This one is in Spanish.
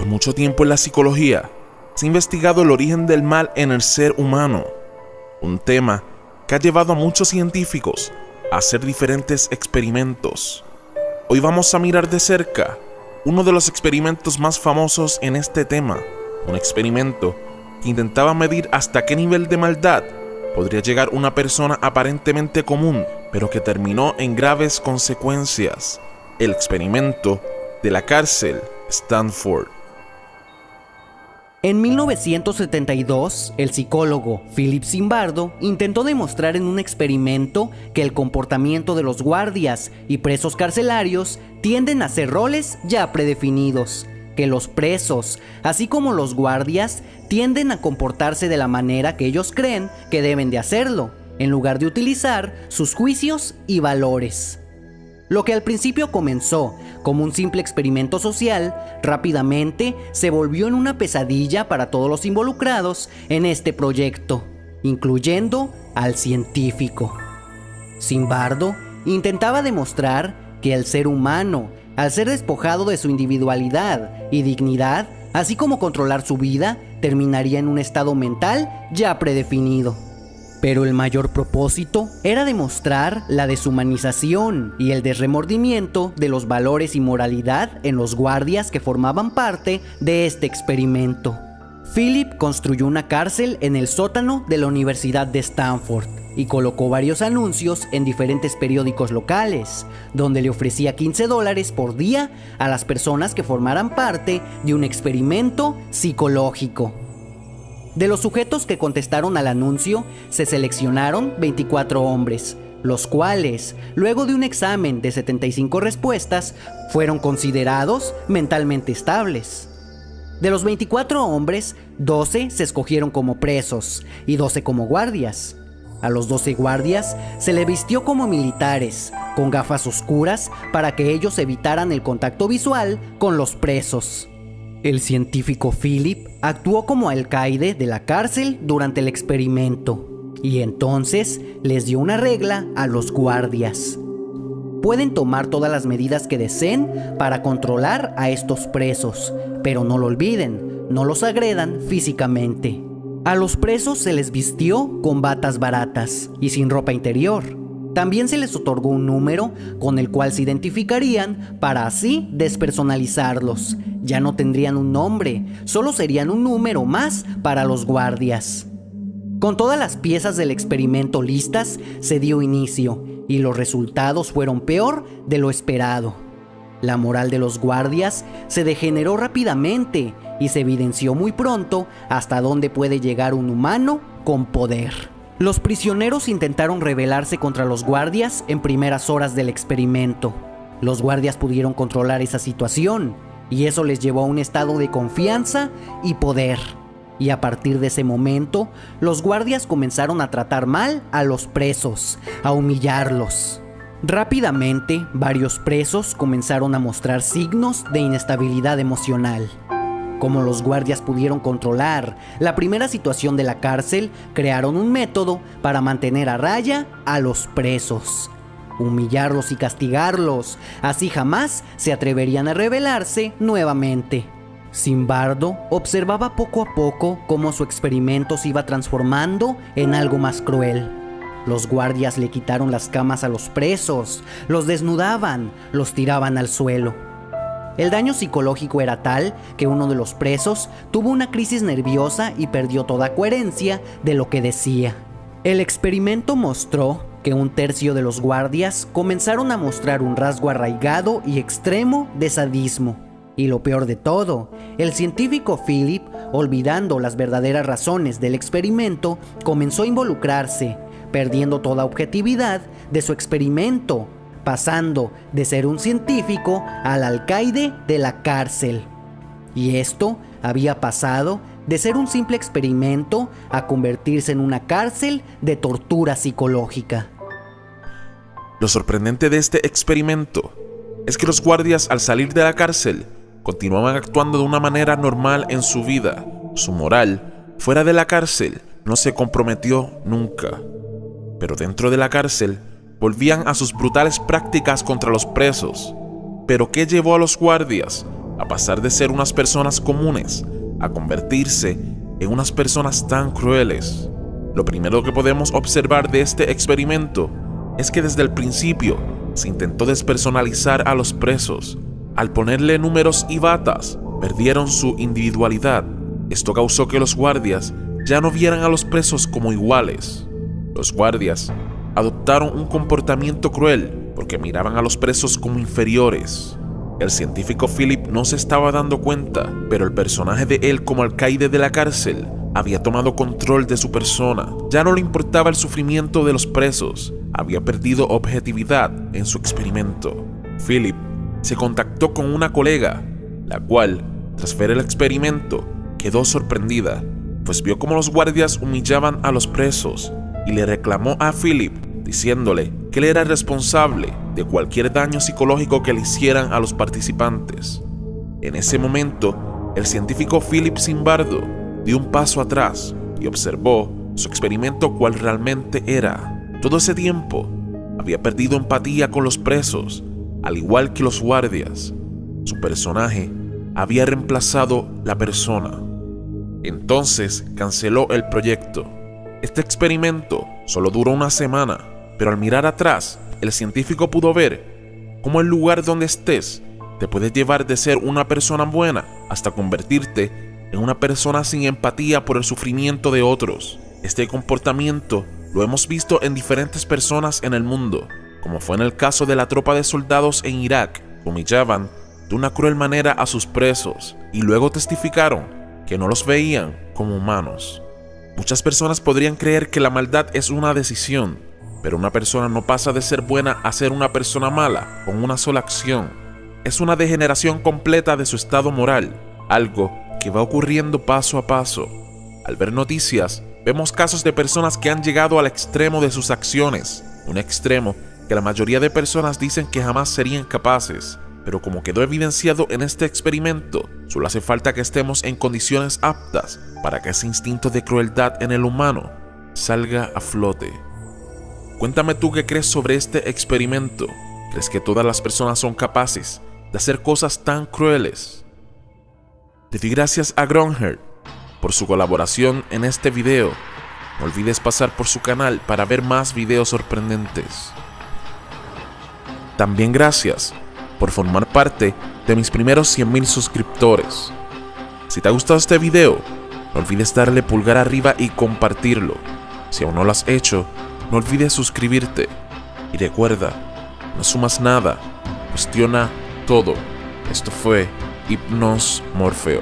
mucho tiempo en la psicología se ha investigado el origen del mal en el ser humano, un tema que ha llevado a muchos científicos a hacer diferentes experimentos. Hoy vamos a mirar de cerca uno de los experimentos más famosos en este tema, un experimento que intentaba medir hasta qué nivel de maldad podría llegar una persona aparentemente común, pero que terminó en graves consecuencias: el experimento de la cárcel Stanford. En 1972, el psicólogo Philip Zimbardo intentó demostrar en un experimento que el comportamiento de los guardias y presos carcelarios tienden a hacer roles ya predefinidos, que los presos, así como los guardias, tienden a comportarse de la manera que ellos creen que deben de hacerlo, en lugar de utilizar sus juicios y valores. Lo que al principio comenzó como un simple experimento social, rápidamente se volvió en una pesadilla para todos los involucrados en este proyecto, incluyendo al científico. Zimbardo intentaba demostrar que el ser humano, al ser despojado de su individualidad y dignidad, así como controlar su vida, terminaría en un estado mental ya predefinido. Pero el mayor propósito era demostrar la deshumanización y el desremordimiento de los valores y moralidad en los guardias que formaban parte de este experimento. Philip construyó una cárcel en el sótano de la Universidad de Stanford y colocó varios anuncios en diferentes periódicos locales, donde le ofrecía $15 por día a las personas que formaran parte de un experimento psicológico. De los sujetos que contestaron al anuncio, se seleccionaron 24 hombres, los cuales, luego de un examen de 75 respuestas, fueron considerados mentalmente estables. De los 24 hombres, 12 se escogieron como presos y 12 como guardias. A los 12 guardias se les vistió como militares, con gafas oscuras para que ellos evitaran el contacto visual con los presos. El científico Philip actuó como alcaide de la cárcel durante el experimento y entonces les dio una regla a los guardias. Pueden tomar todas las medidas que deseen para controlar a estos presos, pero no lo olviden, no los agredan físicamente. A los presos se les vistió con batas baratas y sin ropa interior. También se les otorgó un número con el cual se identificarían para así despersonalizarlos. Ya no tendrían un nombre, solo serían un número más para los guardias. Con todas las piezas del experimento listas, se dio inicio y los resultados fueron peor de lo esperado. La moral de los guardias se degeneró rápidamente y se evidenció muy pronto hasta dónde puede llegar un humano con poder. Los prisioneros intentaron rebelarse contra los guardias en primeras horas del experimento. Los guardias pudieron controlar esa situación y eso les llevó a un estado de confianza y poder. Y a partir de ese momento, los guardias comenzaron a tratar mal a los presos, a humillarlos. Rápidamente, varios presos comenzaron a mostrar signos de inestabilidad emocional. Como los guardias pudieron controlar la primera situación de la cárcel, crearon un método para mantener a raya a los presos. Humillarlos y castigarlos, así jamás se atreverían a rebelarse nuevamente. Zimbardo observaba poco a poco cómo su experimento se iba transformando en algo más cruel. Los guardias le quitaron las camas a los presos, los desnudaban, los tiraban al suelo. El daño psicológico era tal que uno de los presos tuvo una crisis nerviosa y perdió toda coherencia de lo que decía. El experimento mostró que 1/3 de los guardias comenzaron a mostrar un rasgo arraigado y extremo de sadismo. Y lo peor de todo, el científico Philip, olvidando las verdaderas razones del experimento, comenzó a involucrarse, perdiendo toda objetividad de su experimento, pasando de ser un científico al alcaide de la cárcel. Y esto había pasado de ser un simple experimento a convertirse en una cárcel de tortura psicológica. Lo sorprendente de este experimento es que los guardias, al salir de la cárcel, continuaban actuando de una manera normal en su vida. Su moral, fuera de la cárcel, no se comprometió nunca. Pero dentro de la cárcel, volvían a sus brutales prácticas contra los presos. ¿Pero qué llevó a los guardias a pasar de ser unas personas comunes a convertirse en unas personas tan crueles. Lo primero que podemos observar de este experimento es que desde el principio se intentó despersonalizar a los presos. Al ponerle números y batas, perdieron su individualidad. Esto causó que los guardias ya no vieran a los presos como iguales. Los guardias adoptaron un comportamiento cruel porque miraban a los presos como inferiores. El científico Philip no se estaba dando cuenta, pero el personaje de él como alcaide de la cárcel había tomado control de su persona. Ya no le importaba el sufrimiento de los presos, había perdido objetividad en su experimento. Philip se contactó con una colega, la cual, tras ver el experimento, quedó sorprendida, pues vio cómo los guardias humillaban a los presos y le reclamó a Philip, diciéndole que él era responsable de cualquier daño psicológico que le hicieran a los participantes. En ese momento, el científico Philip Zimbardo dio un paso atrás y observó su experimento cual realmente era. Todo ese tiempo, había perdido empatía con los presos, al igual que los guardias. Su personaje había reemplazado la persona. Entonces canceló el proyecto. Este experimento solo duró una semana, pero al mirar atrás, el científico pudo ver cómo el lugar donde estés te puede llevar de ser una persona buena hasta convertirte en una persona sin empatía por el sufrimiento de otros. Este comportamiento lo hemos visto en diferentes personas en el mundo, como fue en el caso de la tropa de soldados en Irak, que humillaban de una cruel manera a sus presos y luego testificaron que no los veían como humanos. Muchas personas podrían creer que la maldad es una decisión, pero una persona no pasa de ser buena a ser una persona mala con una sola acción. Es una degeneración completa de su estado moral, algo que va ocurriendo paso a paso. Al ver noticias, vemos casos de personas que han llegado al extremo de sus acciones, un extremo que la mayoría de personas dicen que jamás serían capaces. Pero como quedó evidenciado en este experimento, solo hace falta que estemos en condiciones aptas para que ese instinto de crueldad en el humano salga a flote. Cuéntame tú qué crees sobre este experimento. ¿Crees que todas las personas son capaces de hacer cosas tan crueles? Le doy gracias a Grönhard por su colaboración en este video. No olvides pasar por su canal para ver más videos sorprendentes. También gracias por formar parte de mis primeros 100,000 suscriptores. Si te ha gustado este video, no olvides darle pulgar arriba y compartirlo. Si aún no lo has hecho, no olvides suscribirte. Y recuerda, no sumas nada, cuestiona todo. Esto fue Hipnos Morfeo.